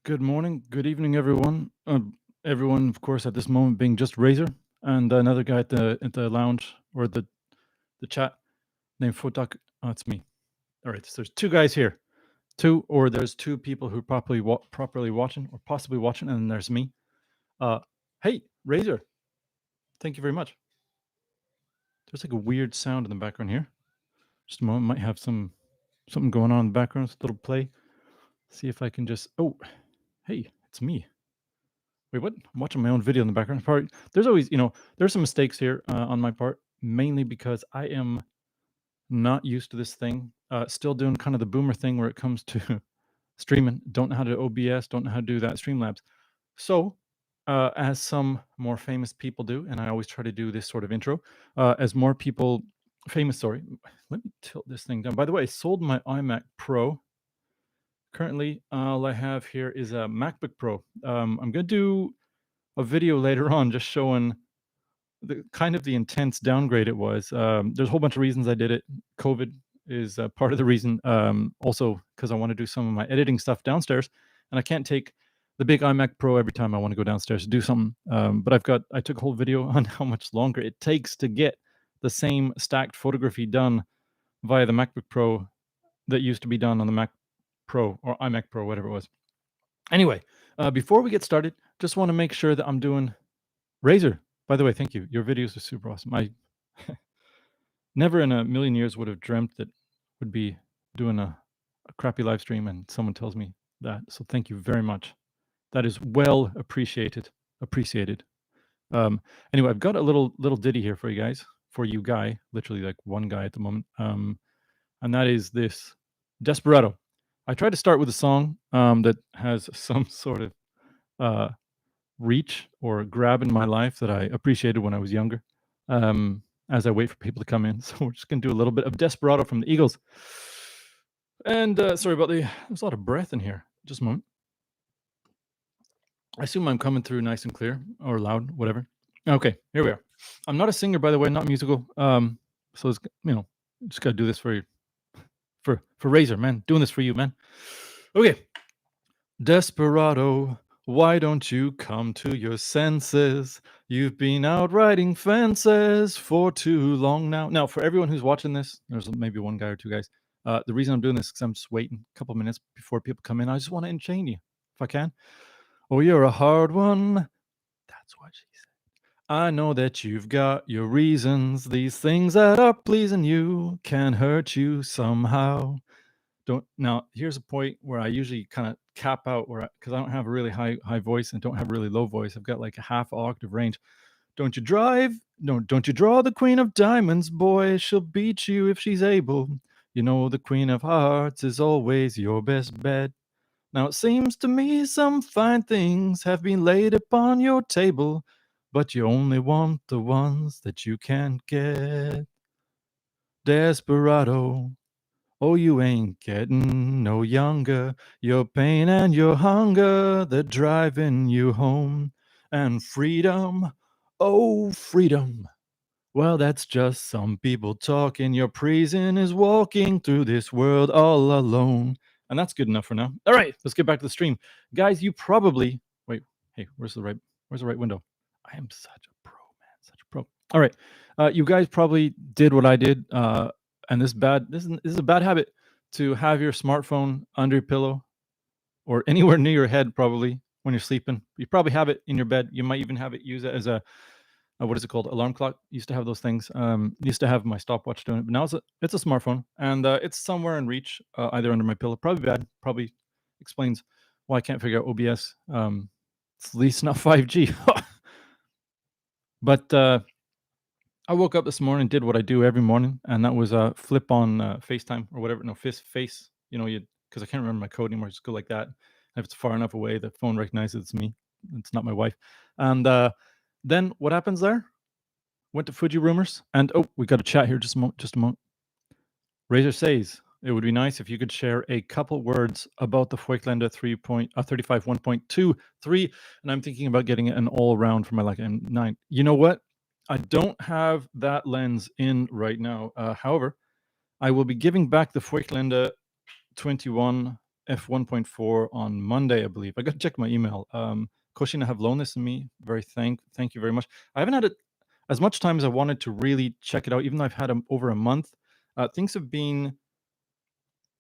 Good morning, good evening, everyone. Everyone, of course, at this moment being just Razor and another guy at the lounge or the chat named Fauxtaku. Oh, it's me. All right, so there's two guys here, there's two people who properly watching or possibly watching, and then there's me. Uh, hey, Razor, thank you very much. There's like a weird sound in the background here. Just a moment, might have something going on in the background. It's a little play. See if I can just. Oh, hey, it's me. Wait, what? I'm watching my own video in the background. There's always, there's some mistakes here on my part, mainly because I am not used to this thing. Still doing kind of the boomer thing where it comes to streaming. Don't know how to OBS, don't know how to do that Streamlabs. So, as some more famous people do, and I always try to do this sort of intro, as more people, sorry, let me tilt this thing down. By the way, I sold my iMac Pro. Currently, all I have here is a MacBook Pro. I'm going to do a video later on just showing the intense downgrade it was. There's a whole bunch of reasons I did it. COVID is part of the reason. Also, because I want to do some of my editing stuff downstairs, and I can't take the big iMac Pro every time I want to go downstairs to do something. But I took a whole video on how much longer it takes to get the same stacked photography done via the MacBook Pro that used to be done on the Mac Pro or iMac Pro, whatever it was. Anyway, before we get started, just want to make sure that I'm doing Razor. By the way, thank you. Your videos are super awesome. I never in a million years would have dreamt that would be doing a crappy live stream and someone tells me that. So thank you very much. That is well appreciated. Appreciated. Um, anyway, I've got a little ditty here for you guys, for you guy, literally like one guy at the moment. And that is this Desperado. I tried to start with a song that has some sort of reach or grab in my life that I appreciated when I was younger. As I wait for people to come in, so we're just gonna do a little bit of Desperado from the Eagles. And sorry about there's a lot of breath in here. Just a moment. I assume I'm coming through nice and clear or loud, whatever. Okay, here we are. I'm not a singer, by the way, not musical. So it's just gotta do this for you, for Razor, man. Doing this for you, man. Okay, Desperado, why don't you come to your senses? You've been out riding fences for too long now. Now, for everyone who's watching this, there's maybe one guy or two guys. The reason I'm doing this is because I'm just waiting a couple minutes before people come in. I just want to enchain you, if I can. Oh, you're a hard one. That's what she said. I know that you've got your reasons. These things that are pleasing you can hurt you somehow. Now here's a point where I usually kind of cap out because I don't have a really high voice and don't have a really low voice. I've got like a half octave range. Don't you draw the queen of diamonds, boy. She'll beat you if she's able. You know the queen of hearts is always your best bet. Now it seems to me some fine things have been laid upon your table, but you only want the ones that you can't get. Desperado, oh, you ain't getting no younger. Your pain and your hunger, they're driving you home. And freedom, oh, freedom. Well, that's just some people talking. Your prison is walking through this world all alone. And that's good enough for now. All right, let's get back to the stream. Guys, you probably wait, hey, where's the right window? I am such a pro, man, such a pro. All right. You guys probably did what I did. And this is a bad habit to have your smartphone under your pillow or anywhere near your head, probably when you're sleeping. You probably have it in your bed. You might even use it as a what is it called? Alarm clock. Used to have those things. Used to have my stopwatch doing it, but now it's a smartphone, and it's somewhere in reach, either under my pillow. Probably bad. Probably explains why I can't figure out OBS. It's at least not 5G. But I woke up this morning, did what I do every morning, and that was flip on FaceTime or whatever. No, face. Because I can't remember my code anymore. Just go like that. If it's far enough away, the phone recognizes it's me. It's not my wife. And then what happens there? Went to Fuji Rumors, and we got a chat here. Just a moment. Razor says it would be nice if you could share a couple words about the Fauxtaku 35 1.23, and I'm thinking about getting an all round for my like M9. You know what? I don't have that lens in right now. However, I will be giving back the Fauxtaku 21 f1.4 on Monday, I believe. I got to check my email. Koshina have loaned this to me. Thank you very much. I haven't had it as much time as I wanted to really check it out, even though I've had them over a month. Things have been,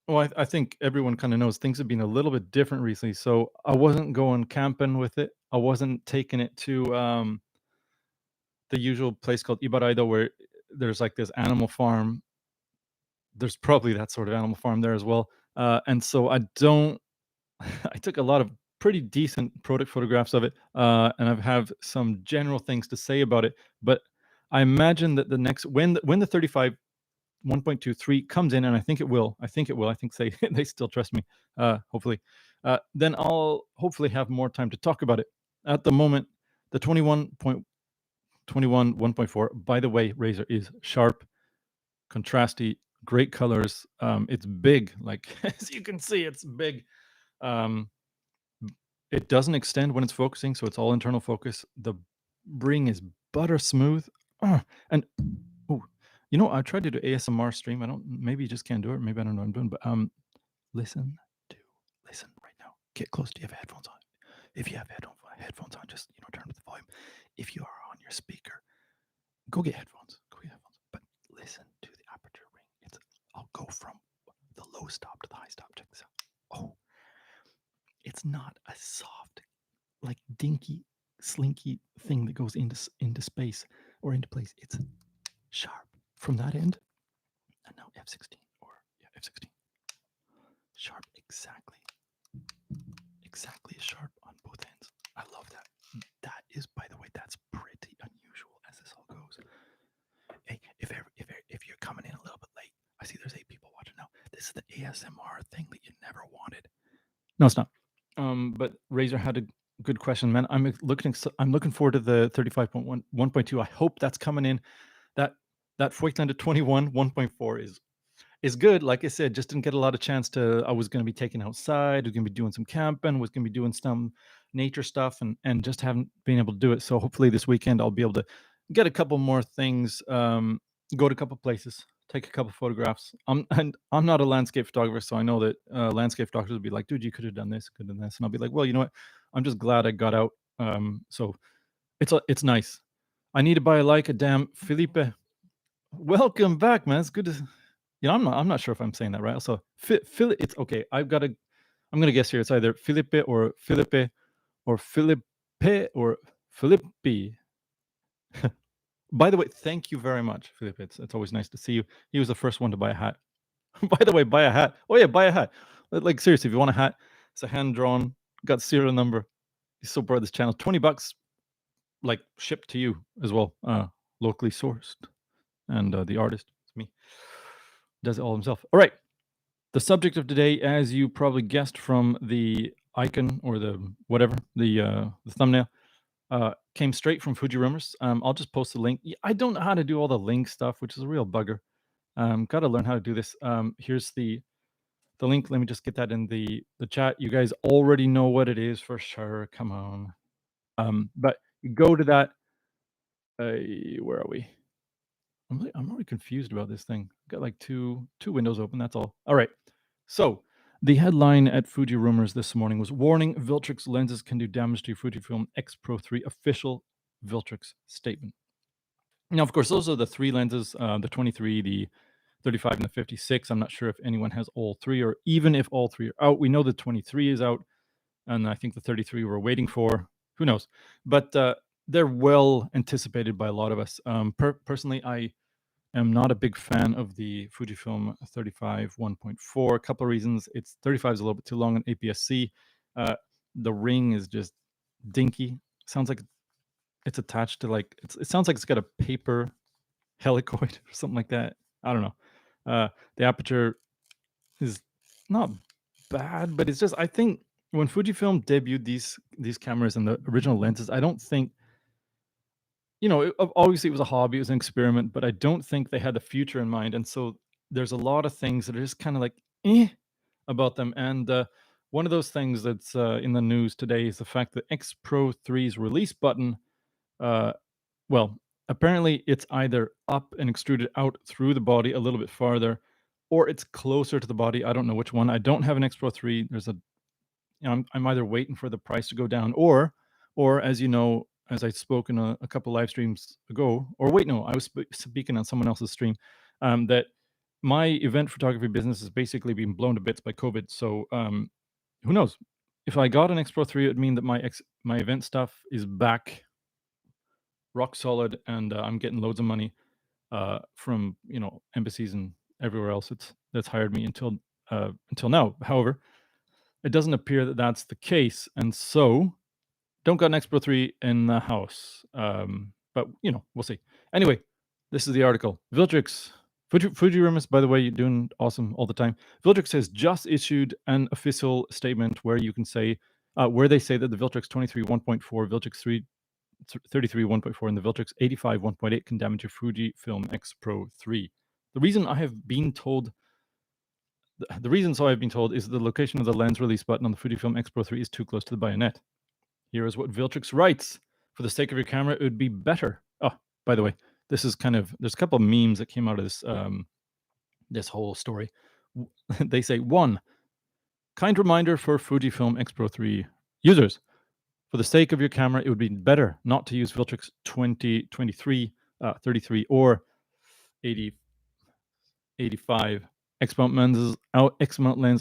well, I think everyone kind of knows things have been a little bit different recently. So I wasn't going camping with it. I wasn't taking it to the usual place called Ibaraido, where there's like this animal farm. There's probably that sort of animal farm there as well. And so I don't, I took a lot of pretty decent product photographs of it, and I have some general things to say about it. But I imagine that the next, when the 35 1.23 comes in, and I think it will. I think they they still trust me. Hopefully, then I'll hopefully have more time to talk about it. At the moment, the 21.21 1.4. By the way, Razor is sharp, contrasty, great colors. It's big, like as you can see, it's big. Um, it doesn't extend when it's focusing, so it's all internal focus. The ring is butter smooth, and oh, you know, I tried to do ASMR stream. I don't. Maybe you just can't do it. Maybe I don't know what I'm doing. But listen right now. Get close. Do you have headphones on? If you have headphones on, just turn up the volume. If you are on your speaker, go get headphones. But listen to the aperture ring. I'll go from the low stop to the high stop. Check this out. Oh, it's not a soft, like dinky, slinky thing that goes into space or into place. It's sharp from that end. And now F16 F16. Sharp, exactly as sharp on both ends. I love that. That is, by the way, that's pretty unusual as this all goes. Hey, if you're coming in a little bit late, I see there's 8 people watching now. This is the ASMR thing that you never wanted. No, it's not. But Razor had a good question, man. I'm looking forward to the 35.1 1.2. I hope that's coming in. That Fauxtaku 21 1.4 is good. Like I said, just didn't get a lot of chance to. I was going to be taking outside. I was going to be doing some camping. Was going to be doing some nature stuff, and just haven't been able to do it. So hopefully this weekend I'll be able to get a couple more things. Go to a couple places, take a couple photographs. And I'm not a landscape photographer, so I know that landscape photographers will be like, "Dude, you could have done this, could have done this," and I'll be like, "Well, you know what? I'm just glad I got out." So it's nice. I need to buy a damn Felipe. Welcome back, man. It's good to. I'm not sure if I'm saying that right. Also, it's okay. I'm gonna guess here. It's either Felipe or Felipe or Felipe or Filippi. By the way, thank you very much, Felipe. It's always nice to see you. He was the first one to buy a hat. By the way, buy a hat. Oh yeah, buy a hat. Like seriously, if you want a hat, it's a hand drawn, got serial number. He's so proud of this channel. $20, like shipped to you as well, locally sourced, and the artist, it's me, does it all himself. All right. The subject of today, as you probably guessed from the icon or the whatever, the thumbnail, came straight from Fuji Rumors. I'll just post the link. I don't know how to do all the link stuff, which is a real bugger. Got to learn how to do this. Here's the link. Let me just get that in the chat. You guys already know what it is for sure. Come on. But you go to that. Where are we? I'm already confused about this thing. Got like two windows open. That's all. All right. So the headline at Fuji Rumors this morning was "Warning: Viltrox lenses can do damage to your Fujifilm X-Pro 3." Official Viltrox statement. Now, of course, those are the 3 lenses: the 23, the 35, and the 56. I'm not sure if anyone has all 3, or even if all 3 are out. We know the 23 is out, and I think the 33 we're waiting for. Who knows? But they're well anticipated by a lot of us. Personally, I am not a big fan of the Fujifilm 35 1.4. A couple of reasons. 35 is a little bit too long on APS-C. The ring is just dinky. Sounds like it's attached to it sounds like it's got a paper helicoid or something like that. I don't know. The aperture is not bad, but it's just, I think when Fujifilm debuted these cameras and the original lenses, I don't think, obviously it was a hobby, it was an experiment, but I don't think they had the future in mind. And so there's a lot of things that are just kind of like about them. And one of those things that's in the news today is the fact that X Pro 3's release button, well, apparently it's either up and extruded out through the body a little bit farther, or it's closer to the body. I don't know which one. I don't have an X Pro 3. There's a, I'm either waiting for the price to go down, or as you know, as I spoke in a couple live streams ago, or wait, no, I was speaking on someone else's stream, that my event photography business is basically being blown to bits by COVID. So who knows? If I got an X Pro 3, it would mean that my event stuff is back rock solid, and I'm getting loads of money from embassies and everywhere else that's hired me until now. However, it doesn't appear that that's the case, and so don't got an X Pro 3 in the house. But we'll see. Anyway, this is the article. Viltrox, Fujifilm, by the way, you're doing awesome all the time. Viltrox has just issued an official statement where you can say, where they say that the Viltrox 23 1.4, Viltrox 33 1.4, and the Viltrox 85 1.8 can damage your Fujifilm X-Pro 3. The reason I've been told is the location of the lens release button on the Fujifilm X-Pro 3 is too close to the bayonet. Here is what Viltrox writes. For the sake of your camera, it would be better. Oh, by the way, this is there's a couple of memes that came out of this this whole story. They say, 1, kind reminder for Fujifilm X-Pro 3 users. For the sake of your camera, it would be better not to use Viltrox 2023, 33, or 80, 85 X-mount lens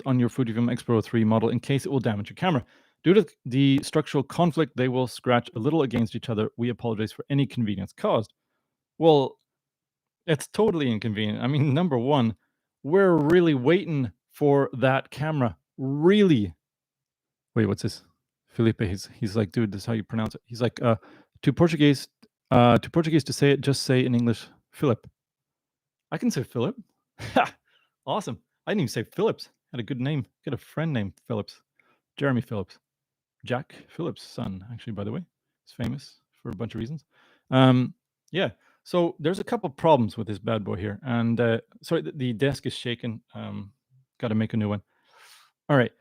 on your Fujifilm X-Pro 3 model in case it will damage your camera. Due to the structural conflict, they will scratch a little against each other. We apologize for any inconvenience caused. Well, it's totally inconvenient. I mean, number one, we're really waiting for that camera. Really. Wait, what's this? Felipe, he's like, dude, this is how you pronounce it. He's like, to Portuguese to say it, just say in English, Philip. I can say Philip. Awesome. I didn't even say Phillips. Had a good name. Got a friend named Phillips. Jeremy Phillips. Jack Phillips' son, actually, by the way. He's famous for a bunch of reasons. Yeah. So there's a couple problems with this bad boy here. And sorry, the desk is shaking. Got to make a new one. All right.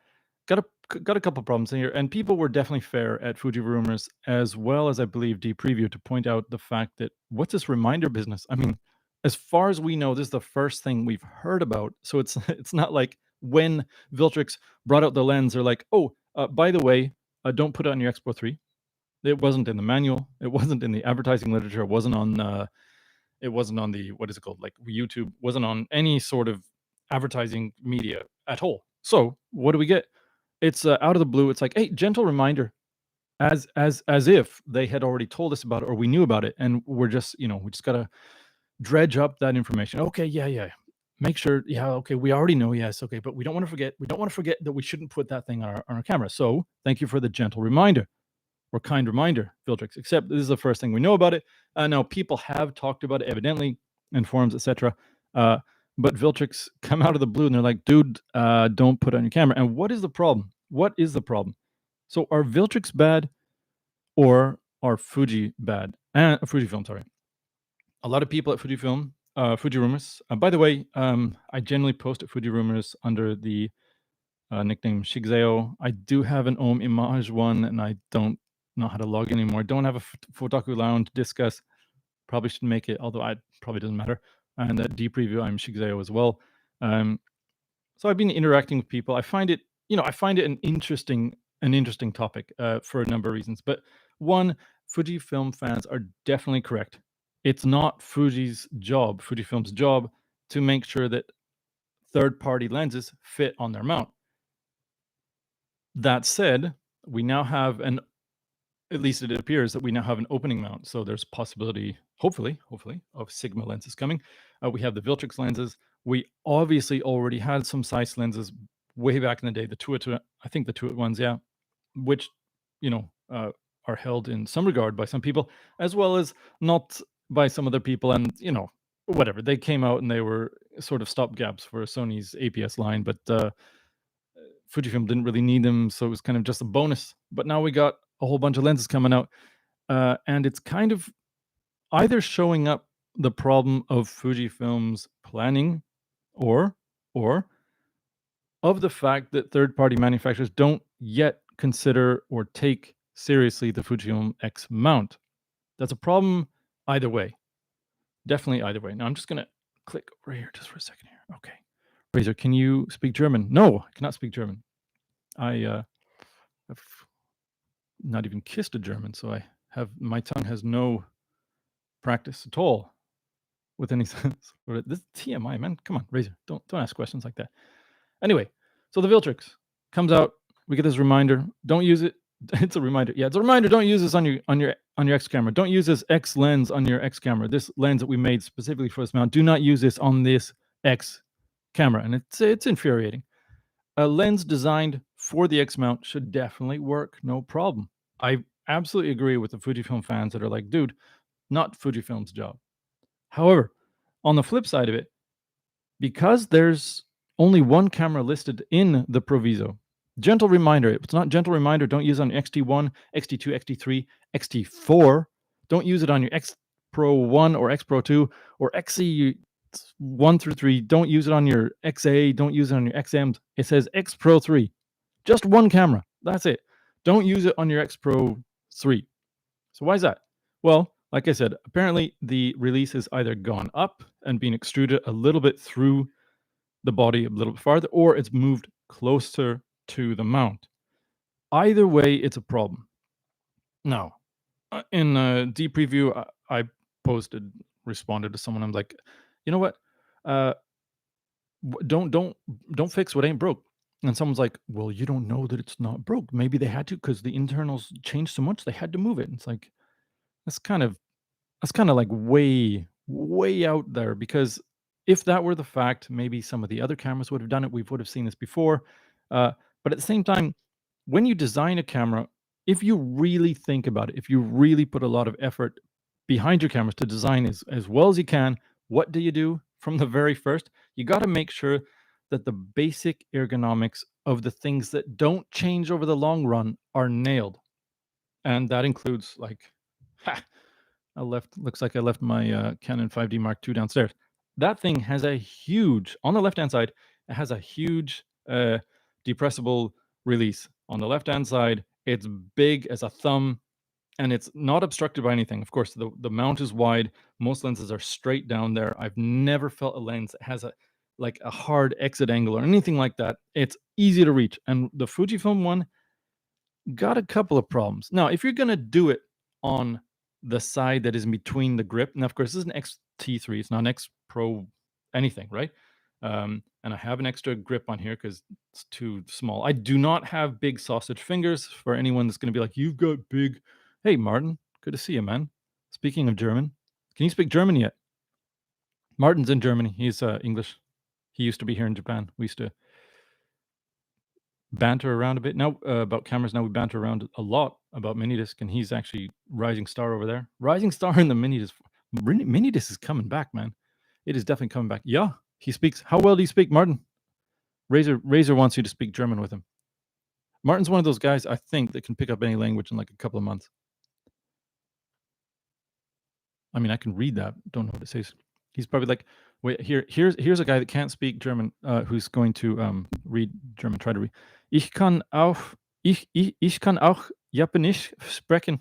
Got a couple problems here. And people were definitely fair at Fuji Rumors, as well as I believe D Preview, to point out the fact that what's this reminder business? I mean, as far as we know, this is the first thing we've heard about. So it's not like when Viltrox brought out the lens, they're like, oh, by the way, don't put it on your X Pro 3. It wasn't in the manual. It wasn't in the advertising literature. It wasn't on the, what is it called? Like YouTube. Wasn't on any sort of advertising media at all. So what do we get? It's out of the blue. It's like, hey, gentle reminder, as if they had already told us about it or we knew about it, and we're just, we just gotta dredge up that information. Okay, yeah. Make sure, okay, we already know, yes, okay, but we don't want to forget. We don't want to forget that we shouldn't put that thing on our camera. So thank you for the gentle reminder or kind reminder, Viltrox. Except this is the first thing we know about it. Now people have talked about it, evidently, in forums, etc. But Viltrox come out of the blue and they're like, dude, don't put it on your camera. And what is the problem? What is the problem? So are Viltrox bad or are Fuji bad? Fujifilm, sorry. A lot of people at Fujifilm, Fuji Rumors. By the way, I generally post at Fuji Rumors under the nickname Shigzeo. I do have an Om Image one, and I don't know how to log in anymore. I don't have a Fauxtaku Lounge discuss. Probably should make it, although it probably doesn't matter. And at D Preview, I'm Shigzeo as well. So I've been interacting with people. I find it, an interesting topic for a number of reasons. But one, Fujifilm fans are definitely correct. It's not Fujifilm's job, to make sure that third-party lenses fit on their mount. That said, we now have at least it appears that we now have an opening mount. So there's possibility, hopefully, of Sigma lenses coming. We have the Viltrox lenses. We obviously already had some Zeiss lenses way back in the day, the 2 I think the 2 ones, yeah, which, are held in some regard by some people, as well as not by some other people. And, whatever, they came out and they were sort of stopgaps for Sony's APS line, but Fujifilm didn't really need them, so it was kind of just a bonus. But now we got a whole bunch of lenses coming out, and it's kind of either showing up the problem of Fujifilm's planning, or of the fact that third-party manufacturers don't yet consider or take seriously the Fujifilm X mount. That's a problem either way. Definitely either way. Now I'm just gonna click over here just for a second here. Okay. Razor, can you speak German? No, I cannot speak German. I have not even kissed a German, so my tongue has no practice at all with any sense. This TMI, man. Come on, Razor. Don't ask questions like that. Anyway, so the Viltrox comes out. We get this reminder. Don't use it. It's a reminder. Yeah, it's a reminder. Don't use this on your X camera. Don't use this X lens on your X camera. This lens that we made specifically for this mount. Do not use this on this X camera, and it's infuriating. A lens designed for the X mount should definitely work, no problem. I absolutely agree with the Fujifilm fans that are like, dude, not Fujifilm's job. However, on the flip side of it, because there's only one camera listed in the proviso, gentle reminder, if it's not gentle reminder, don't use it on XT1, XT2, XT3, XT4. Don't use it on your X Pro 1 or X Pro 2 or XC 1 through 3. Don't use it on your XA. Don't use it on your XMs. It says X Pro 3. Just one camera. That's it. Don't use it on your X Pro 3. So why is that? Well, like I said, apparently the release has either gone up and been extruded a little bit through the body a little bit farther, or it's moved closer to the mount. Either way, it's a problem. Now, in a deep preview, I responded to someone. I'm like, you know what? Don't fix what ain't broke. And someone's like, well, you don't know that it's not broke. Maybe they had to because the internals changed so much they had to move it. And it's like that's kind of like way out there, because if that were the fact, maybe some of the other cameras would have done it. We would have seen this before. But at the same time, when you design a camera, if you really think about it, if you really put a lot of effort behind your cameras to design as well as you can, what do you do from the very first? You got to make sure that the basic ergonomics of the things that don't change over the long run are nailed. And that includes like, looks like I left my Canon 5D Mark II downstairs. That thing has a huge, on the left-hand side, it has a huge depressible release. On the left-hand side, it's big as a thumb, and it's not obstructed by anything. Of course, the mount is wide. Most lenses are straight down there. I've never felt a lens that has a hard exit angle or anything like that. It's easy to reach. And the Fujifilm one got a couple of problems. Now, if you're going to do it on the side that is in between the grip, and of course, this is an XT3, it's not an X Pro anything, right? And I have an extra grip on here because it's too small. I do not have big sausage fingers. For anyone that's going to be like, you've got big. Hey, Martin, good to see you, man. Speaking of German, can you speak German yet? Martin's in Germany. He's English. He used to be here in Japan. We used to banter around a bit now about cameras. Now we banter around a lot about minidisc, and he's actually rising star over there. Rising star in the minidisc. Minidisc is coming back, man. It is definitely coming back. Yeah, he speaks. How well do you speak, Martin? Razor wants you to speak German with him. Martin's one of those guys, I think, that can pick up any language in like a couple of months. I mean, I can read that. Don't know what it says. He's probably like, wait, here's a guy that can't speak German, who's going to read German. Try to read. Ich kann auch Japanisch sprechen.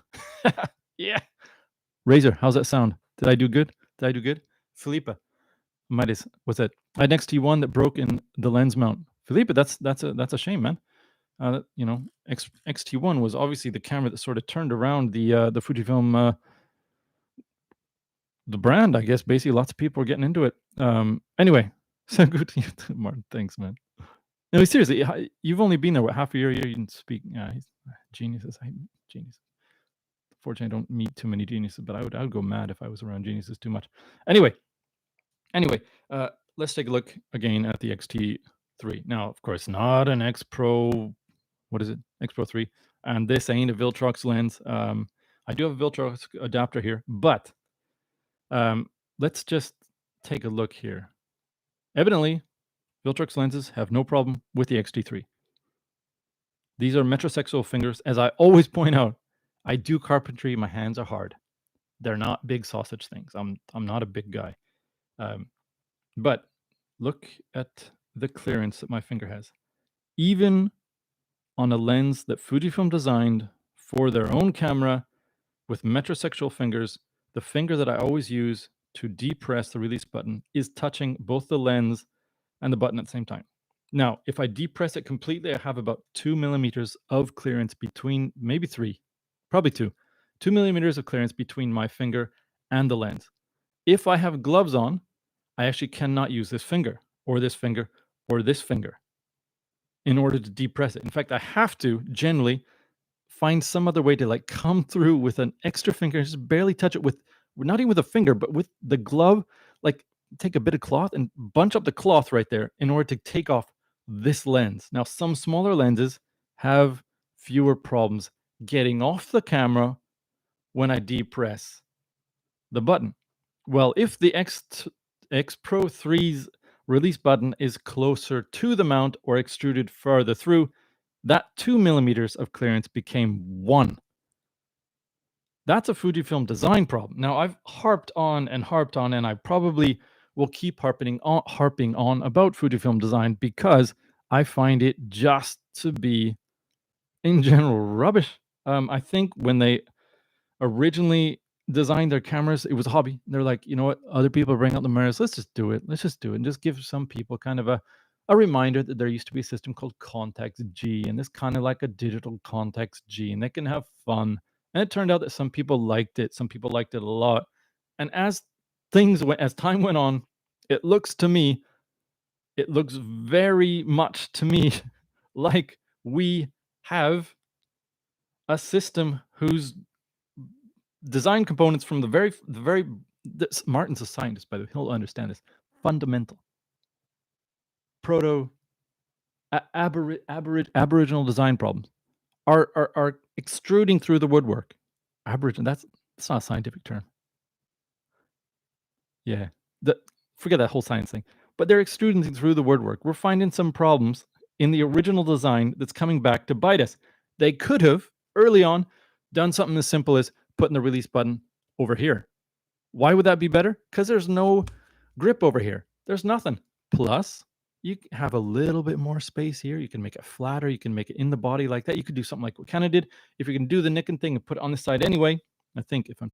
Yeah. Razor, how's that sound? Did I do good? Felipe, what's that? I had an XT1 that broke in the lens mount. Felipe, that's a shame, man. XT1 was obviously the camera that sort of turned around the Fujifilm, the brand, I guess. Basically, lots of people are getting into it. Anyway, so good to you, Martin. Thanks, man. No, seriously, you've only been there half a year. You didn't speak. He's geniuses. I hate geniuses. Fortunately, I don't meet too many geniuses, but I would go mad if I was around geniuses too much. Anyway, let's take a look again at the XT3. Now, of course, not an X Pro. What is it? X Pro 3. And this ain't a Viltrox lens. I do have a Viltrox adapter here, but let's just take a look here. Evidently, Viltrox lenses have no problem with the XT3. These are metrosexual fingers. As I always point out, I do carpentry. My hands are hard. They're not big sausage things. I'm not a big guy. But look at the clearance that my finger has. Even on a lens that Fujifilm designed for their own camera with metrosexual fingers, the finger that I always use to depress the release button is touching both the lens and the button at the same time. Now, if I depress it completely, I have about 2 millimeters of clearance between, maybe 3, probably 2. 2 millimeters of clearance between my finger and the lens. If I have gloves on, I actually cannot use this finger or this finger or this finger in order to depress it. In fact, I have to generally find some other way to like come through with an extra finger and just barely touch it with, not even with a finger, but with the glove. Like take a bit of cloth and bunch up the cloth right there in order to take off this lens. Now, some smaller lenses have fewer problems getting off the camera when I depress the button. Well, if the X Pro 3's release button is closer to the mount or extruded further through, that 2 millimeters of clearance became 1. That's a Fujifilm design problem. Now, I've harped on, and I probably will keep harping on about Fujifilm design because I find it just to be, in general, rubbish. I think when they originally designed their cameras, it was a hobby. They're like, you know what? Other people bring out the mirrors. Let's just do it. Let's just do it and just give some people kind of a reminder that there used to be a system called Context G, and it's kind of like a digital Context G, and they can have fun. And it turned out that some people liked it. Some people liked it a lot. And as as time went on, it looks very much to me like we have a system whose design components from Martin's a scientist, by the way, he'll understand this, fundamental proto aboriginal design problems are extruding through the woodwork. Aboriginal, that's not a scientific term. Yeah, forget that whole science thing. But they're extruding through the woodwork. We're finding some problems in the original design that's coming back to bite us. They could have early on done something as simple as putting the release button over here. Why would that be better? Because there's no grip over here. There's nothing. Plus, you have a little bit more space here. You can make it flatter. You can make it in the body like that. You could do something like what Canon did. If you can do the Nikon thing and put it on the side anyway, I think if I'm...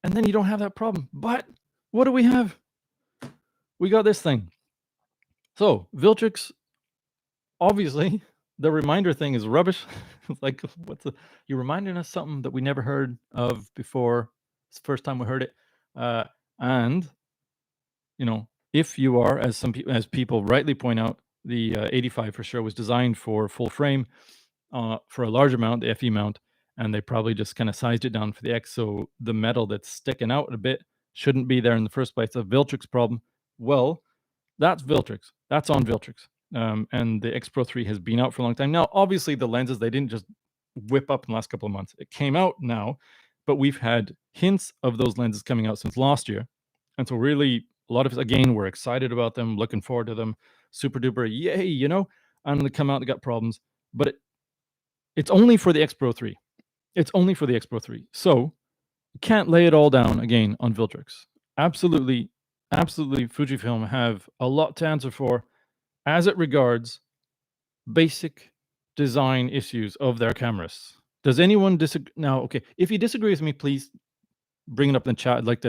And then you don't have that problem. But what do we have? We got this thing. So, Viltrox, obviously, the reminder thing is rubbish. Like, you're reminding us something that we never heard of before. It's the first time we heard it. And, if you are, as people rightly point out, the 85 for sure was designed for full frame for a larger mount, the FE mount, and they probably just kind of sized it down for the X. So the metal that's sticking out a bit shouldn't be there in the first place. A Viltrox problem. Well, that's Viltrox. That's on Viltrox. And the X Pro 3 has been out for a long time. Now, obviously, the lenses, they didn't just whip up in the last couple of months. It came out now, but we've had hints of those lenses coming out since last year. And so really, a lot of us, again, we're excited about them, looking forward to them, super duper, yay, and they come out, they got problems. But it's only for the X Pro 3. It's only for the X Pro 3. So you can't lay it all down, again, on Viltrox. Absolutely, Fujifilm have a lot to answer for as it regards basic design issues of their cameras. Does anyone disagree? Now, okay, if you disagree with me, please bring it up in the chat. I'd like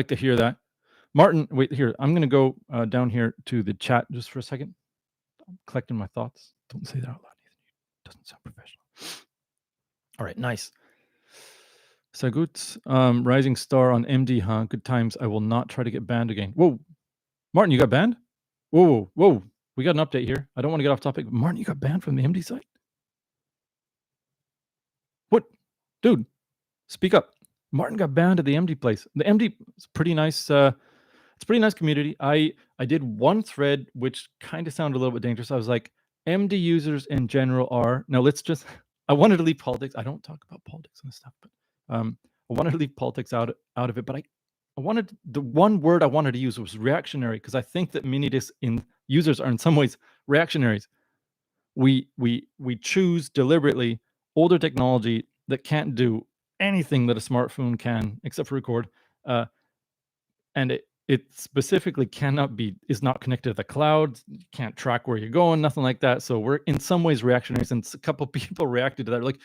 to hear that. Martin, wait here. I'm going to go down here to the chat just for a second. I'm collecting my thoughts. Don't say that out loud. It doesn't sound professional. All right, nice. Sagut, rising star on MD, huh? Good times. I will not try to get banned again. Whoa, Martin, you got banned? Whoa. We got an update here. I don't want to get off topic. Martin, you got banned from the MD site? What? Dude, speak up. Martin got banned at the MD place. The MD is pretty nice. It's a pretty nice community. I did one thread which kind of sounded a little bit dangerous. I was like, MD users in general are... Now let's just... I wanted to leave politics. I don't talk about politics and stuff, but I wanted to leave politics out of it. But I wanted... The one word I wanted to use was reactionary, because I think that mini disc users are in some ways reactionaries. We choose deliberately older technology that can't do anything that a smartphone can except for record, and it specifically is not connected to the cloud, can't track where you're going, nothing like that. So we're in some ways reactionaries, and a couple people reacted to that, like,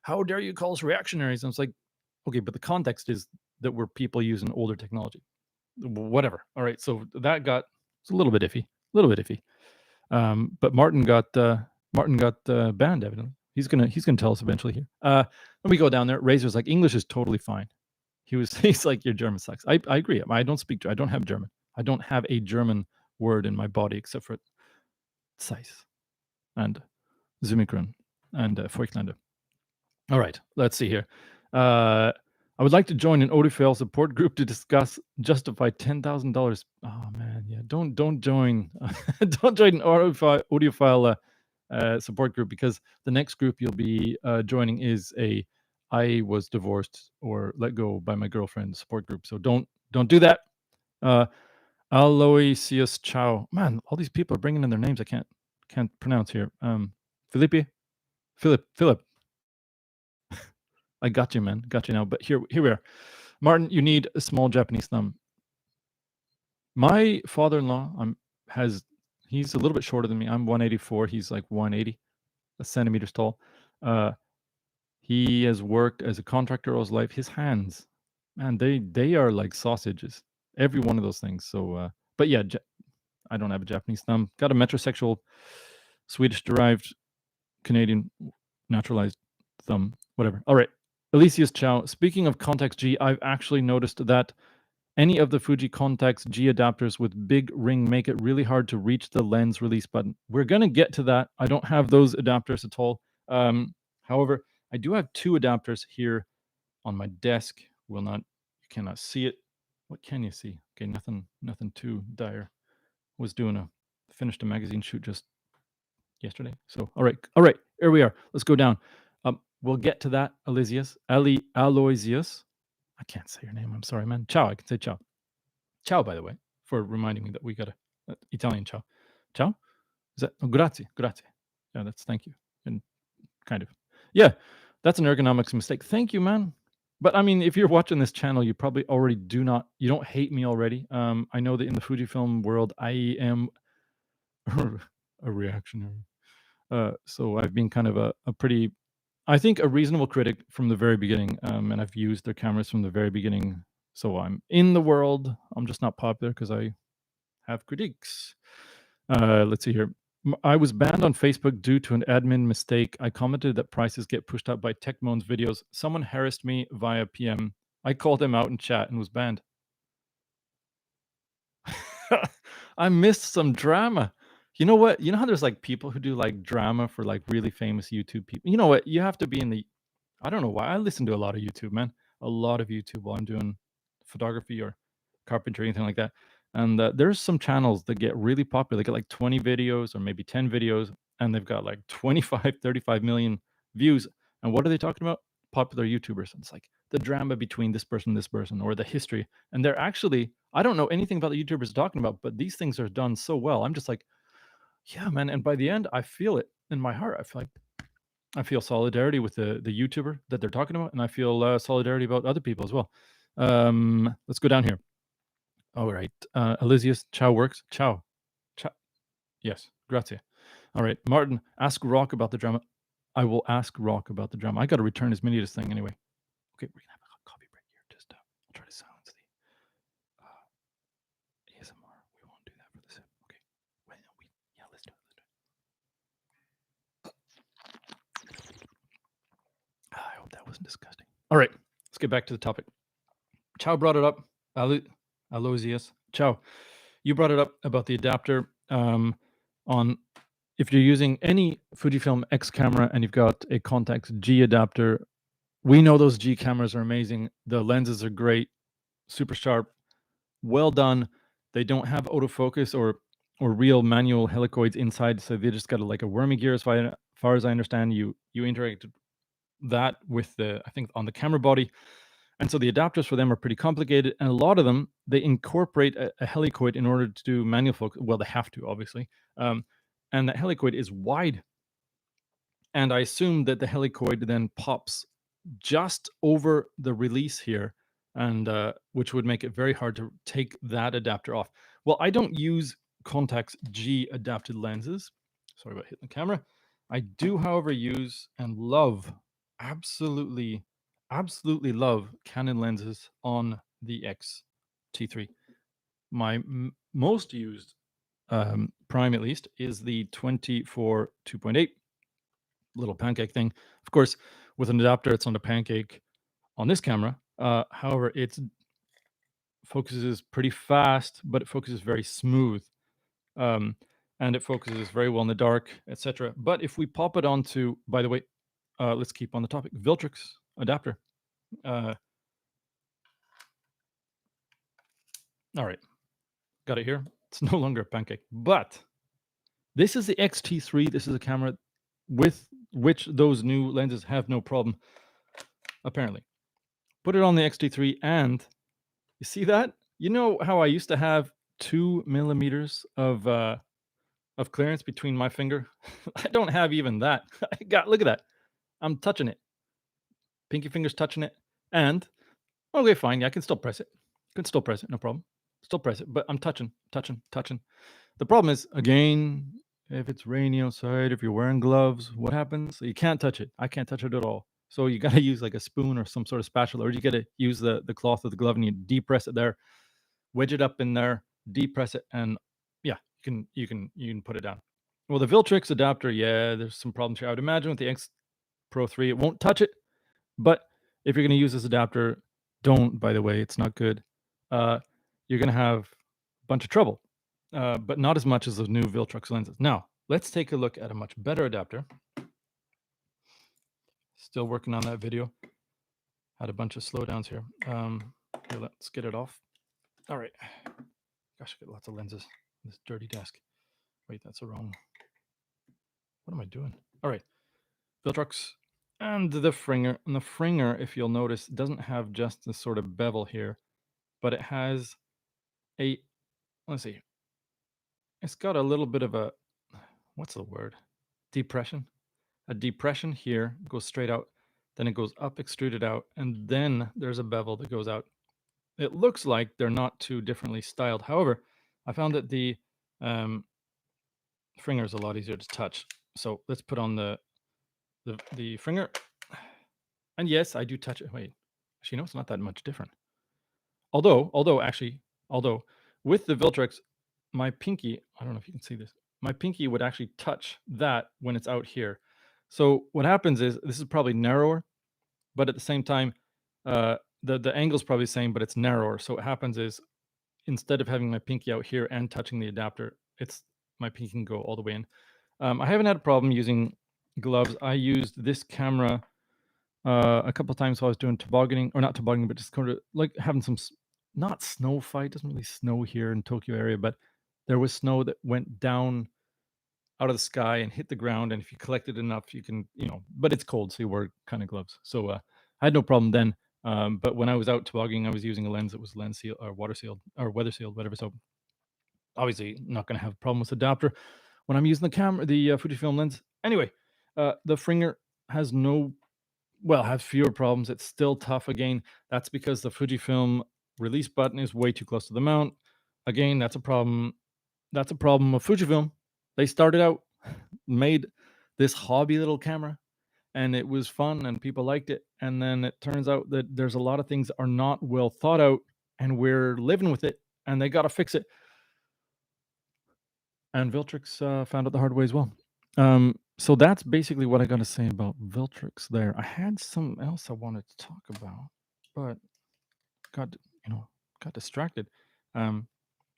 how dare you call us reactionaries? And it's like, okay, but the context is that we're people using older technology. Whatever. All right, so that got It's a little bit iffy. But Martin got banned evidently. He's gonna tell us eventually here. When we go down there, Razor's like, English is totally fine. He's like, your German sucks. I agree. I don't have German. I don't have a German word in my body except for Zeiss and Zimikron and Feuchtlande. All right, let's see here. I would like to join an audiophile support group to discuss justify $10,000. Oh man, yeah, don't join don't join an audiophile support group, because the next group you'll be joining is a I was divorced or let go by my girlfriend support group. So don't do that. Aloysius Chow. Man, all these people are bringing in their names I can't pronounce here. Philippe. I got you, man. Got you now. But here we are. Martin, you need a small Japanese thumb. My father-in-law he's a little bit shorter than me. I'm 184. He's like 180 centimeters tall. He has worked as a contractor all his life. His hands, man, they are like sausages. Every one of those things. So, but yeah, I don't have a Japanese thumb. Got a metrosexual, Swedish-derived, Canadian naturalized thumb. Whatever. All right. Elysius Chow. Speaking of Contax G, I've actually noticed that any of the Fuji Contax G adapters with big ring make it really hard to reach the lens release button. We're going to get to that. I don't have those adapters at all. However, I do have two adapters here on my desk. You cannot see it. What can you see? Okay, nothing too dire. Finished a magazine shoot just yesterday. So, all right, here we are. Let's go down. We'll get to that, Aloysius. I can't say your name. I'm sorry, man. Ciao. I can say ciao. Ciao, by the way, for reminding me that we got a Italian ciao. Ciao? Is that? Oh, grazie. Yeah, that's thank you. And kind of. Yeah, that's an ergonomics mistake. Thank you, man. But I mean, if you're watching this channel, you probably already you don't hate me already. I know that in the Fujifilm world, I am a reactionary. So I've been kind of a pretty, I think, a reasonable critic from the very beginning, and I've used their cameras from the very beginning. So I'm in the world. I'm just not popular because I have critiques. Let's see here. I was banned on Facebook due to an admin mistake. I commented that prices get pushed up by Techmoan's videos. Someone harassed me via PM. I called him out in chat and was banned. I missed some drama. You know what? You know how there's like people who do like drama for like really famous YouTube people? You know what? You have to be in the, I don't know why. I listen to a lot of YouTube, man. A lot of YouTube while I'm doing photography or carpentry, anything like that. And there's some channels that get really popular. They get like 20 videos or maybe 10 videos, and they've got like 25, 35 million views. And what are they talking about? Popular YouTubers. And it's like the drama between this person, or the history. And they're actually, I don't know anything about the YouTubers they're talking about, but these things are done so well. I'm just like, yeah, man. And by the end, I feel it in my heart. I feel solidarity with the YouTuber that they're talking about, and I feel solidarity about other people as well. Let's go down here. All right. Elysius, ciao works. Ciao. Yes, grazie. All right. Martin, ask Rock about the drama. I will ask Rock about the drama. I got to return his mini this thing anyway. Okay, we're going to have a coffee break here. Just I'll try to silence the ASMR. We won't do that for this. Okay. Yeah, let's do it. I hope that wasn't disgusting. All right. Let's get back to the topic. Chow brought it up. Aloysius. Chow, you brought it up about the adapter on if you're using any Fujifilm X camera and you've got a Contax G adapter. We know those G cameras are amazing. The lenses are great, super sharp, well done. They don't have autofocus or real manual helicoids inside, so they just got like a wormy gear. As far as I understand, you interacted that with the, I think, on the camera body. And so the adapters for them are pretty complicated. And a lot of them, they incorporate a helicoid in order to do manual focus. Well, they have to, obviously. And that helicoid is wide. And I assume that the helicoid then pops just over the release here, and which would make it very hard to take that adapter off. Well, I don't use Contax G adapted lenses. Sorry about hitting the camera. I do, however, use and love, absolutely love Canon lenses on the X-T3. My most used prime at least, is the 24 2.8 little pancake thing. Of course, with an adapter, it's on the pancake on this camera. However, it focuses pretty fast, but it focuses very smooth. And it focuses very well in the dark, etc. But if we pop it onto, by the way, let's keep on the topic, Viltrox adapter. All right, got it here. It's no longer a pancake, but this is the X-T3. This is a camera with which those new lenses have no problem, apparently. Put it on the X-T3, and you see that? You know how I used to have 2 millimeters of clearance between my finger? I don't have even that. Look at that. I'm touching it. Pinky finger's touching it. And okay, fine. Yeah, I can still press it. No problem. Still press it, but I'm touching. The problem is, again, if it's rainy outside, if you're wearing gloves, what happens? You can't touch it. I can't touch it at all. So you got to use like a spoon or some sort of spatula, or you got to use the cloth of the glove and you depress it there, wedge it up in there, depress it, and yeah, you can put it down. Well, the Viltrox adapter, yeah, there's some problems here. I would imagine with the X Pro 3, it won't touch it. But if you're going to use this adapter, don't, by the way, it's not good. You're going to have a bunch of trouble, but not as much as those new Viltrox lenses. Now, let's take a look at a much better adapter. Still working on that video. Had a bunch of slowdowns here. Here, let's get it off. All right. Gosh, I got lots of lenses. This dirty desk. Wait, that's the wrong. What am I doing? All right. Viltrox and the Fringer. And the Fringer, if you'll notice, doesn't have just this sort of bevel here, but it has a, let's see, it's got a little bit of a, what's the word? Depression. A depression here, goes straight out, then it goes up, extruded out, and then there's a bevel that goes out. It looks like they're not too differently styled. However, I found that the Fringer is a lot easier to touch. So let's put on the Fringer. And yes, I do touch it. Wait, actually, no, it's not that much different. Although with the Viltrox, my pinky, I don't know if you can see this, my pinky would actually touch that when it's out here. So what happens is, this is probably narrower, but at the same time, the angle's probably the same, but it's narrower. So what happens is, instead of having my pinky out here and touching the adapter, it's my pinky can go all the way in. I haven't had a problem using gloves. I used this camera a couple of times while I was doing tobogganing, or not tobogganing, but just kind of like having some, not snow fight. Doesn't really snow here in Tokyo area, but there was snow that went down out of the sky and hit the ground. And if you collected enough, you can, but it's cold, so you wear kind of gloves. So I had no problem then. But when I was out tobogganing, I was using a lens that was lens sealed or water sealed or weather sealed, whatever. So obviously not going to have a problem with adapter when I'm using the camera, the Fujifilm lens. Anyway, the Fringer has has fewer problems. It's still tough. Again, that's because the Fujifilm release button is way too close to the mount. Again, that's a problem. That's a problem of Fujifilm. They started out, made this hobby little camera, and it was fun and people liked it. And then it turns out that there's a lot of things that are not well thought out, and we're living with it, and they got to fix it. And Viltrox found out the hard way as well. So that's basically what I got to say about Viltrox there. I had something else I wanted to talk about, but got distracted.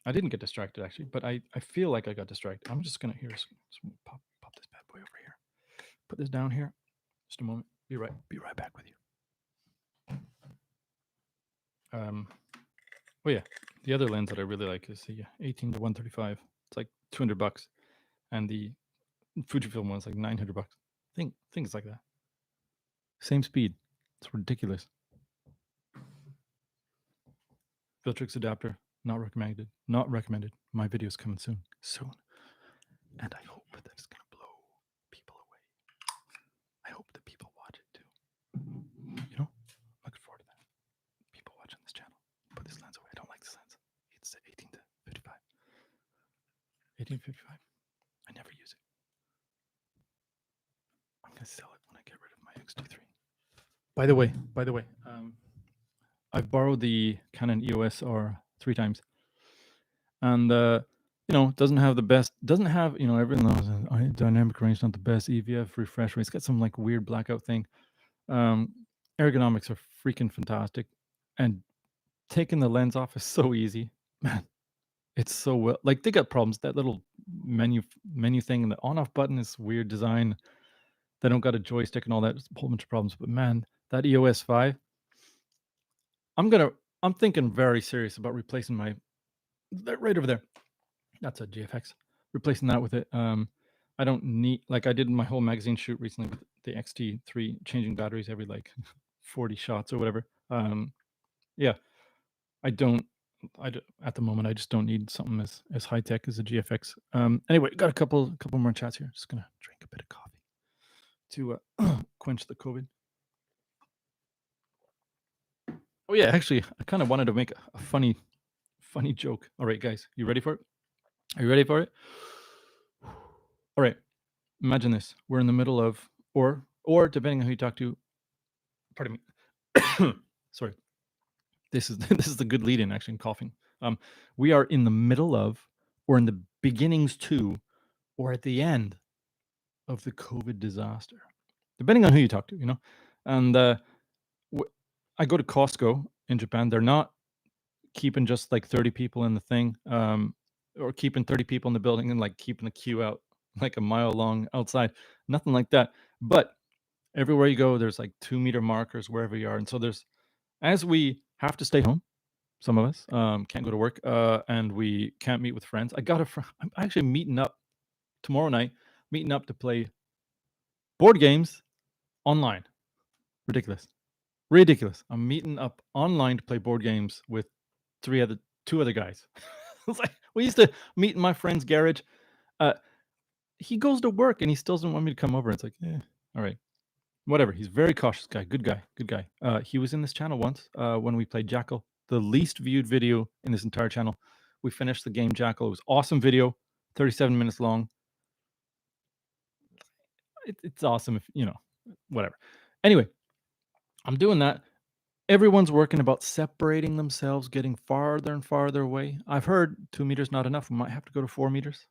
I didn't get distracted actually, but I feel like I got distracted. I'm just gonna pop this bad boy over here. Put this down here. Just a moment. Be right back with you. Oh yeah, the other lens that I really like is the 18 to 135. It's like $200, and the Fujifilm one's like $900. Things like that. Same speed. It's ridiculous. Viltrox adapter, not recommended. Not recommended. My video's coming soon. And I hope that it's gonna blow people away. I hope that people watch it too. Looking forward to that. People watching this channel. Put this lens away. I don't like this lens. It's 18 to 55. 18 to 55. I never use it. I'm gonna sell it when I get rid of my X-T3. By the way, I've borrowed the Canon EOS R 3 times, and doesn't have the best, doesn't have, everyone knows dynamic range, not the best, EVF refresh rate. It's got some like weird blackout thing. Ergonomics are freaking fantastic, and taking the lens off is so easy, man. It's so well, like, they got problems. That little menu thing and the on off button is weird design. They don't got a joystick and all that. It's a whole bunch of problems. But man, that EOS 5, I'm thinking very serious about replacing right over there. That's a GFX. Replacing that with it. I don't need, like, I did my whole magazine shoot recently with the XT3, changing batteries every like 40 shots or whatever. Yeah, at the moment I just don't need something as high tech as a GFX. Anyway, got a couple more chats here. Just gonna drink a bit of coffee to quench the COVID. Oh yeah, actually, I kind of wanted to make a funny joke. All right, guys, you ready for it? Are you ready for it? All right, imagine this: we're in the middle of, or depending on who you talk to. Pardon me. Sorry. This is the good lead-in. Actually, I'm coughing. We are in the middle of, or in the beginnings to, or at the end of the COVID disaster, depending on who you talk to. And I go to Costco in Japan. They're not keeping just like 30 people in the thing, or keeping 30 people in the building and like keeping the queue out like a mile long outside. Nothing like that. But everywhere you go, there's like 2-meter markers wherever you are. And so as we have to stay home, some of us can't go to work, and we can't meet with friends. I'm actually meeting up tomorrow night, meeting up to play board games online. Ridiculous. I'm meeting up online to play board games with two other guys. It's like we used to meet in my friend's garage. He goes to work and he still doesn't want me to come over. It's like, all right, whatever. He's a very cautious guy. Good guy. He was in this channel once when we played Jackal, the least viewed video in this entire channel. We finished the game Jackal. It was awesome video, 37 minutes long. It's awesome if whatever. Anyway, I'm doing that. Everyone's working about separating themselves, getting farther and farther away. I've heard 2 meters not enough. We might have to go to 4 meters.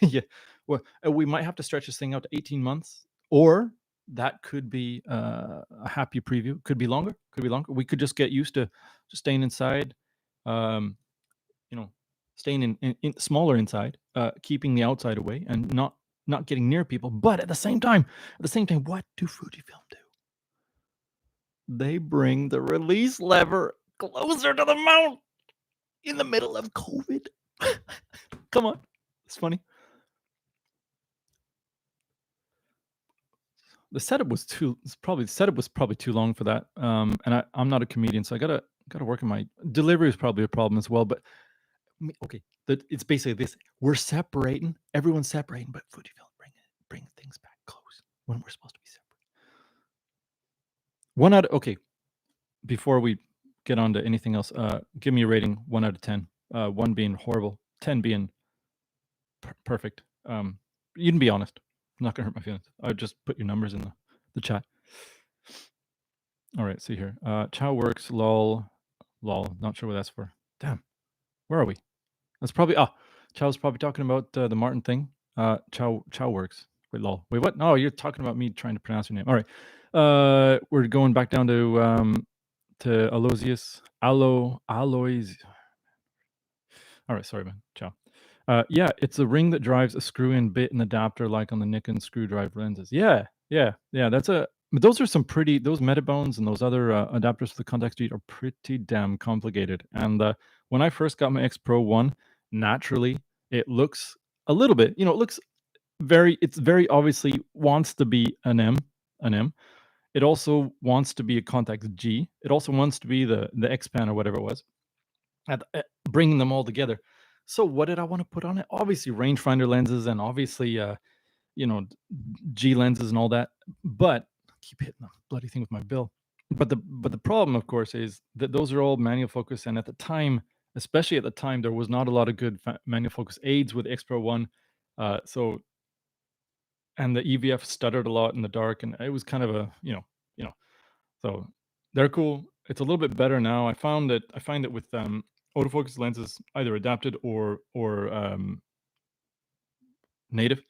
Yeah. Well, we might have to stretch this thing out to 18 months, or that could be a happy preview. Could be longer. We could just get used to just staying inside, um, staying in smaller inside, keeping the outside away, and not getting near people. But at the same time, what do Fujifilm do? They bring the release lever closer to the mount in the middle of COVID. Come on. It's funny. The setup was probably too long for that. And I'm not a comedian, so I gotta work on my delivery. Is probably a problem as well. But okay, it's basically this: everyone's separating, but Fujifilm bring things back close when we're supposed to be separate. Okay. Before we get on to anything else, give me a rating: 1 out of 10. 1 being horrible, 10 being perfect. You can be honest. I'm not gonna hurt my feelings. I would just put your numbers in the chat. All right, see here. Chow works. Lol. Not sure what that's for. Damn. Where are we? That's probably Chow's probably talking about the Martin thing. Chow works. Wait, lol. Wait, what? No, you're talking about me trying to pronounce your name. All right. We're going back down to Aloysius. Aloys. All right, sorry, man. Ciao. Yeah, it's a ring that drives a screw-in bit and adapter like on the Nikon screwdriver lenses. Yeah. Those are some pretty, those Metabones and those other adapters for the contact street are pretty damn complicated. And when I first got my X-Pro 1, naturally, it looks a little bit, it looks it's very obviously wants to be an M. It also wants to be a Contax G. It also wants to be the X-Pan or whatever it was. Bringing them all together. So what did I want to put on it? Obviously rangefinder lenses and obviously G lenses and all that. But I keep hitting the bloody thing with my bill. But the problem, of course, is that those are all manual focus, and at the time, especially at the time, there was not a lot of good manual focus aids with X-Pro 1. And the EVF stuttered a lot in the dark, and it was kind of a so they're cool. It's a little bit better now. I find that with autofocus lenses, either adapted or native.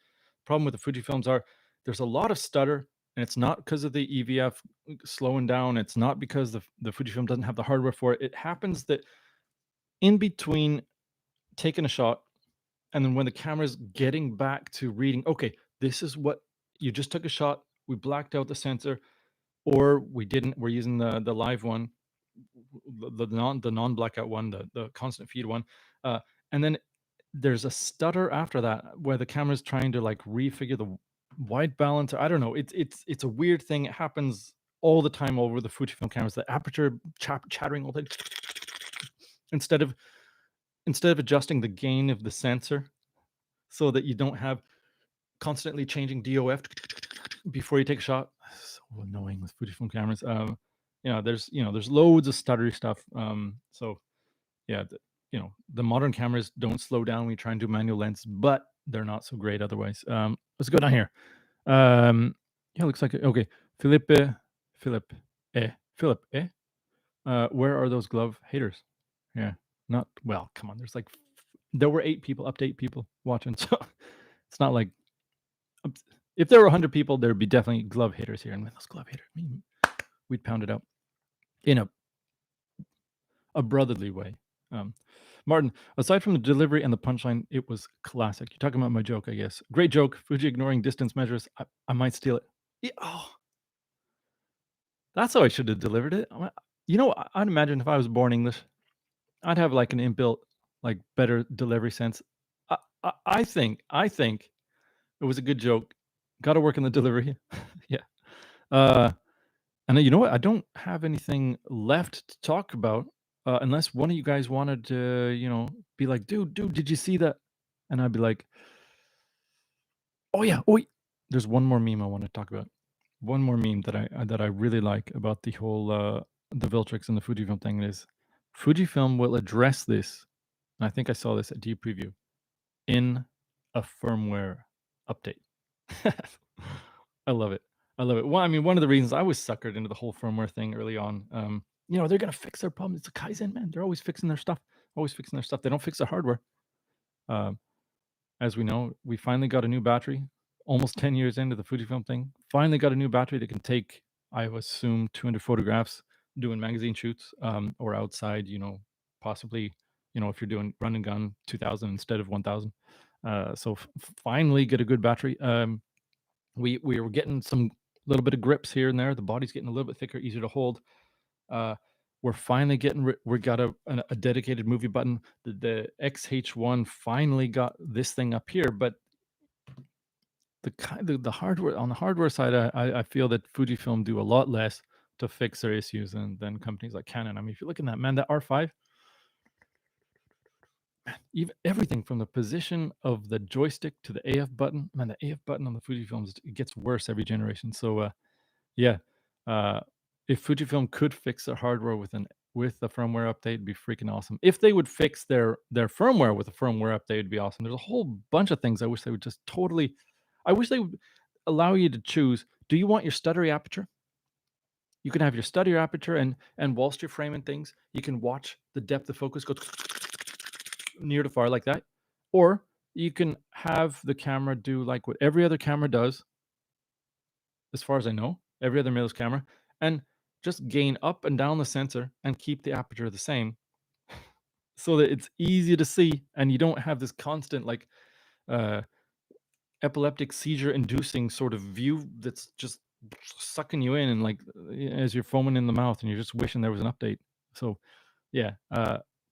Problem with the Fujifilms are there's a lot of stutter, and it's not because of the EVF slowing down. It's not because the Fujifilm doesn't have the hardware for it. It happens that in between taking a shot and then when the camera's getting back to reading, okay, this is what you just took a shot. We blacked out the sensor, or we didn't. We're using the live one, the non blackout one, the constant feed one, and then there's a stutter after that where the camera's trying to like refigure the white balance. I don't know. It's a weird thing. It happens all the time over the Fujifilm cameras. The aperture chattering all the time. Instead of adjusting the gain of the sensor so that you don't have constantly changing DOF before you take a shot. So annoying with Fujifilm cameras. There's loads of stuttery stuff. So yeah, the modern cameras don't slow down when you try and do manual lens, but they're not so great otherwise. Let's go down here. Yeah, looks like okay. Philip, where are those glove haters? Yeah, not well. Come on, there were 8 people, up to 8 people watching, so it's not like if there were 100 people, there'd be definitely glove haters here, and when those glove haters, we'd pound it out in a brotherly way. Martin, aside from the delivery and the punchline, it was classic. You're talking about my joke, I guess. Great joke. Fuji ignoring distance measures. I might steal it. Yeah, oh, that's how I should have delivered it. I'd imagine if I was born English, I'd have like an inbuilt, like better delivery sense. I think it was a good joke. Got to work on the delivery. Yeah. And you know what? I don't have anything left to talk about unless one of you guys wanted to, be like, dude, did you see that? And I'd be like, oh yeah, oh, wait. There's one more meme I want to talk about. One more meme that I really like about the whole the Viltrox and the Fujifilm thing is Fujifilm will address this. And I think I saw this at Deep Preview in a firmware update. I love it. I love it. Well, I mean, one of the reasons I was suckered into the whole firmware thing early on, they're gonna fix their problem. It's a Kaizen, man. They're always fixing their stuff. Always fixing their stuff. They don't fix the hardware. As we know, we finally got a new battery. Almost 10 years into the Fujifilm thing, finally got a new battery that can take, I assume, 200 photographs doing magazine shoots, or outside. Possibly, if you're doing run and gun 2000 instead of 1000. So finally get a good battery. We were getting some little bit of grips here and there. The body's getting a little bit thicker, easier to hold. We're finally getting we got a dedicated movie button. The XH1 finally got this thing up here, but the hardware, on the hardware side, I feel that Fujifilm do a lot less to fix their issues than companies like Canon. I mean, if you're looking at that R5, even everything from the position of the joystick to the AF button, man, the AF button on the Fujifilms, it gets worse every generation. So yeah, if Fujifilm could fix their hardware with a firmware update, it'd be freaking awesome. If they would fix their firmware with a firmware update, it'd be awesome. There's a whole bunch of things I wish they would just totally. I wish they would allow you to choose. Do you want your stuttery aperture? You can have your stuttery aperture, and whilst you're framing things, you can watch the depth of focus go near to far like that, or you can have the camera do like what every other camera does, as far as I know, every other mirrorless camera, and just gain up and down the sensor and keep the aperture the same so that it's easy to see and you don't have this constant like epileptic seizure inducing sort of view that's just sucking you in and like as you're foaming in the mouth and you're just wishing there was an update. So yeah,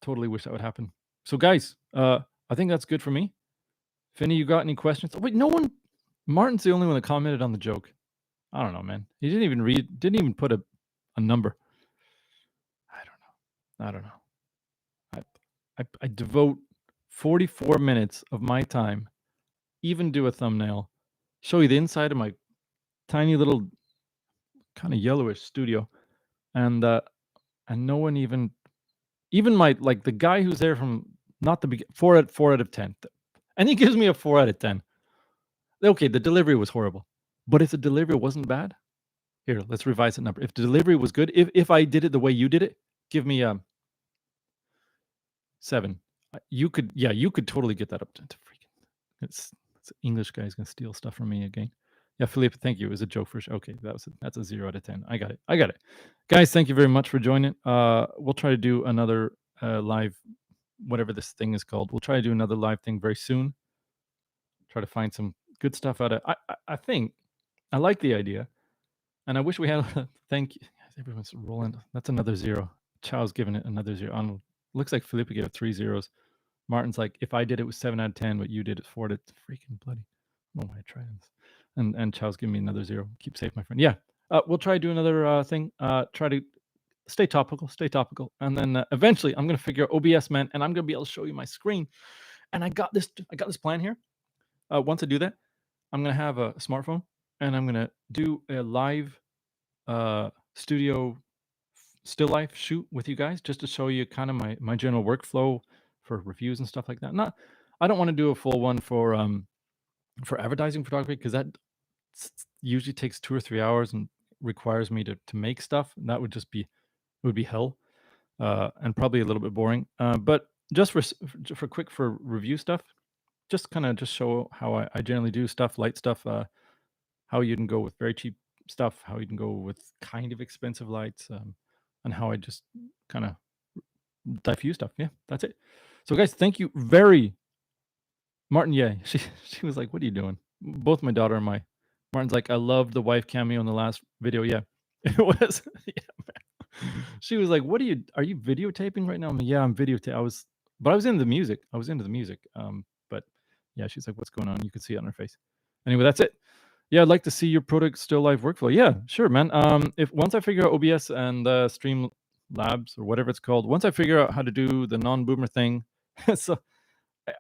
totally wish that would happen. So guys, I think that's good for me. If any of you got any questions, wait, no one. Martin's the only one that commented on the joke. I don't know, man. He didn't even put a number. I don't know. I devote 44 minutes of my time, even do a thumbnail, show you the inside of my tiny little kind of yellowish studio, and no one even my like the guy who's there from not the beginning, 4 out of 10, and he gives me a 4 out of 10. Okay, the delivery was horrible, but if the delivery wasn't bad, here, let's revise the number. If the delivery was good, if I did it the way you did it, give me 7. You could totally get that up to freaking. This English guy's gonna steal stuff from me again. Yeah, Philippe, thank you. It was a joke for sure. Okay, that's a 0 out of 10. I got it. Guys, thank you very much for joining. We'll try to do another live, whatever this thing is called. We'll try to do another live thing very soon. Try to find some good stuff out of. I think I like the idea, and I wish we had. Thank you. Everyone's rolling. That's another 0. Chow's giving it another 0. Looks like Felipe gave it 3 zeros. Martin's like, if I did it was 7 out of 10, but you did it 4 to freaking bloody. I don't know why I tried this. And Chow's giving me another 0. Keep safe, my friend. Yeah. We'll try to do another thing. Try to stay topical. And then eventually I'm gonna figure out OBS, man, and I'm gonna be able to show you my screen. And I got this plan here. Once I do that, I'm gonna have a smartphone and I'm gonna do a live studio still life shoot with you guys just to show you kind of my general workflow for reviews and stuff like that. I don't want to do a full one for advertising photography because that usually takes 2 or 3 hours and requires me to make stuff. And that would just be hell, and probably a little bit boring. But just for quick for review stuff, just kind of just show how I generally do stuff, light stuff, how you can go with very cheap stuff, how you can go with kind of expensive lights, and how I just kind of diffuse stuff. Yeah, that's it. So guys, thank you very Martin. Yeah, she was like, "What are you doing?" Both my daughter and Martin's like, "I loved the wife cameo in the last video." Yeah, it was. Yeah, man. She was like, "What are you videotaping right now?" I'm like, "Yeah, I'm videotaping." But I was into the music. But yeah, she's like, "What's going on?" You could see it on her face. Anyway, that's it. Yeah, I'd like to see your product still live workflow. Yeah, sure, man. If once I figure out OBS and Stream Labs or whatever it's called, once I figure out how to do the non-boomer thing, so I,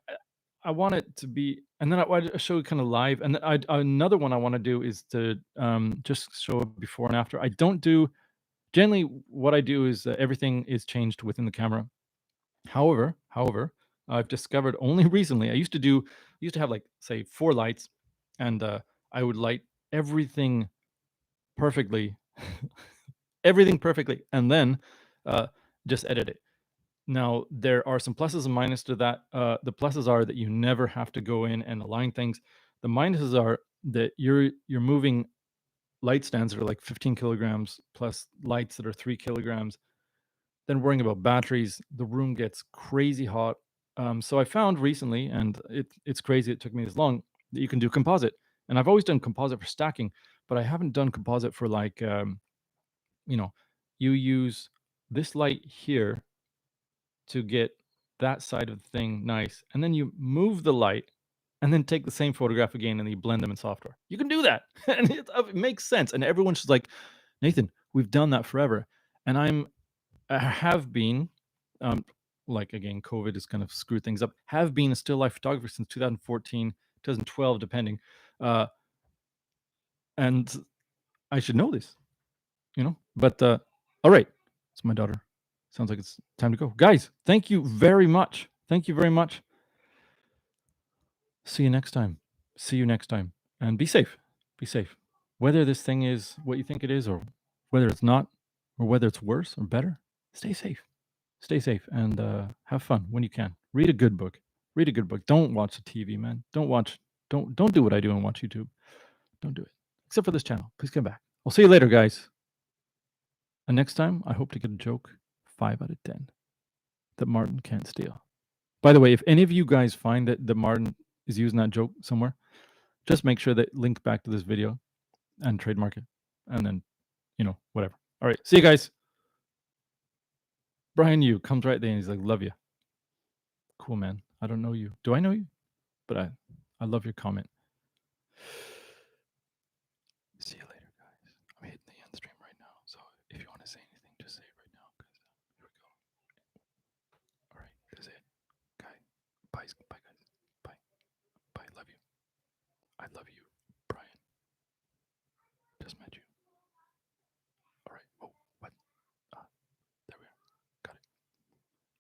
I want it to be, and then I show it kind of live. And another one I want to do is to just show before and after. I don't do generally what I do is everything is changed within the camera. However, I've discovered only recently. I used to have like say 4 lights, and I would light everything perfectly, everything perfectly, and then just edit it. Now there are some pluses and minuses to that. The pluses are that you never have to go in and align things. The minuses are that you're moving light stands that are like 15 kilograms plus lights that are 3 kilograms. Then worrying about batteries, the room gets crazy hot. So I found recently, and it's crazy it took me this long, that you can do composite. And I've always done composite for stacking, but I haven't done composite for like, you use this light here to get that side of the thing nice, and then you move the light, and then take the same photograph again, and you blend them in software. You can do that, and it makes sense. And everyone's just like, Nathan, we've done that forever, and I have been, like again, COVID has kind of screwed things up. Have been a still life photographer since 2014, 2012, depending. And I should know this, But all right, it's my daughter. Sounds like it's time to go, guys. Thank you very much. See you next time. And be safe. Whether this thing is what you think it is, or whether it's not, or whether it's worse or better, stay safe. And have fun when you can. Read a good book. Don't watch the TV, man. Don't do what I do and watch YouTube. Don't do it. Except for this channel. Please come back. I'll see you later, guys. And next time, I hope to get a joke 5 out of 10 that Martin can't steal. By the way, if any of you guys find that the Martin is using that joke somewhere, just make sure that link back to this video and trademark it. And then, whatever. All right. See you guys. Brian Yu comes right there and he's like, love you. Cool, man. I don't know you. Do I know you? But I love your comment. See you later, guys. I'm hitting the end stream right now. So if you want to say anything, just say it right now. Because here we go. All right. That's it. Guys. Bye, guys. Bye. Love you. I love you.